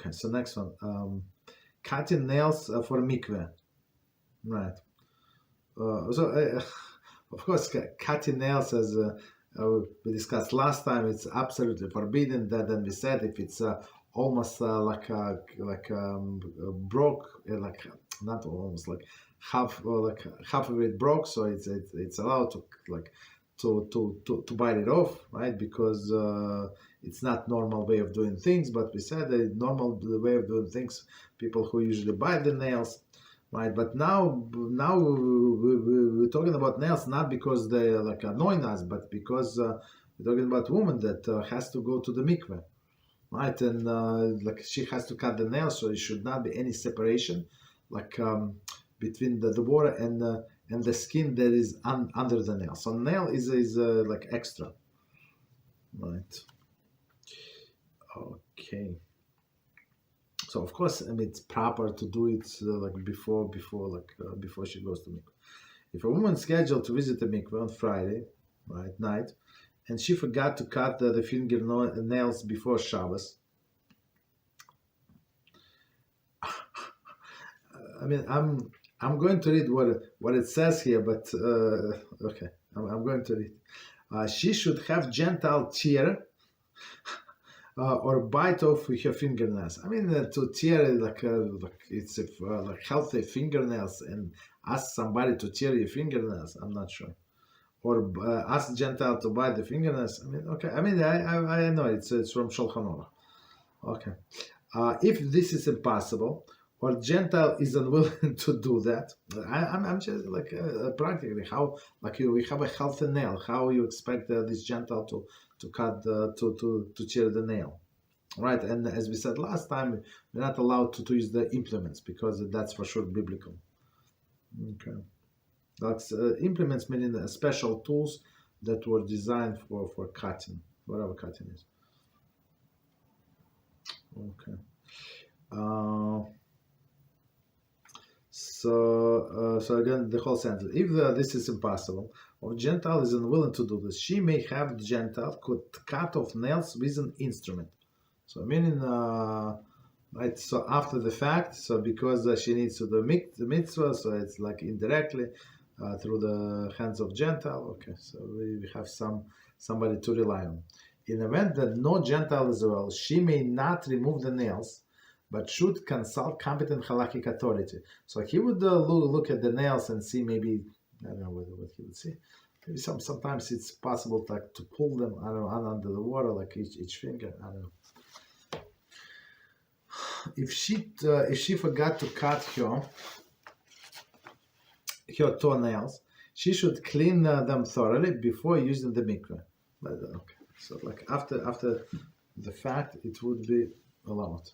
Okay, so next one. Cutting nails for mikveh. Right. Of course, cutting nails, as we discussed last time, it's absolutely forbidden. That then we said if it's almost broke, like not almost like half of it broke, so it's allowed to to bite it off, right? Because it's not normal way of doing things. But we said the normal way of doing things, people who usually bite the nails. Right, but now we're talking about nails not because they like annoying us, but because we're talking about woman that has to go to the mikveh, right? And like she has to cut the nails, so it should not be any separation, like between the water and the skin that is under the nail. So nail is like extra, right? Okay. So of course, I mean, it's proper to do it like before she goes to mikveh. If a woman scheduled to visit the mikveh on Friday, right, night, and she forgot to cut the fingernails before Shabbos, I mean, I'm going to read what it says here, but okay, I'm going to read. She should have gentle tear. Or bite off with her fingernails. I mean, to tear like it's like healthy fingernails, and ask somebody to tear your fingernails. I'm not sure. Or ask Gentile to bite the fingernails. I mean, okay. I mean, I know it's from Shulchan Aruch. Okay. If this is impossible, or Gentile is unwilling to do that, I'm just like practically how like we have a healthy nail. How you expect this Gentile to cut to tear the nail, right? And as we said last time, we're not allowed to use the implements because that's for sure biblical. Okay, that's implements meaning special tools that were designed for cutting, whatever cutting is. Okay. So again, the whole sentence. If this is impossible, or Gentile is unwilling to do this, she may have the Gentile could cut off nails with an instrument. So meaning, right? So after the fact, so because she needs to do the mitzvah, so it's like indirectly through the hands of Gentile. Okay, so we have somebody to rely on. In the event that no Gentile is well, she may not remove the nails, but should consult competent halakhic authority. So he would look at the nails and see maybe, I don't know what he would see. Maybe sometimes it's possible to pull them, I don't know, under the water, like each finger, I don't know. If she forgot to cut her toenails, she should clean them thoroughly before using the mikveh. But okay, so like after the fact, it would be allowed.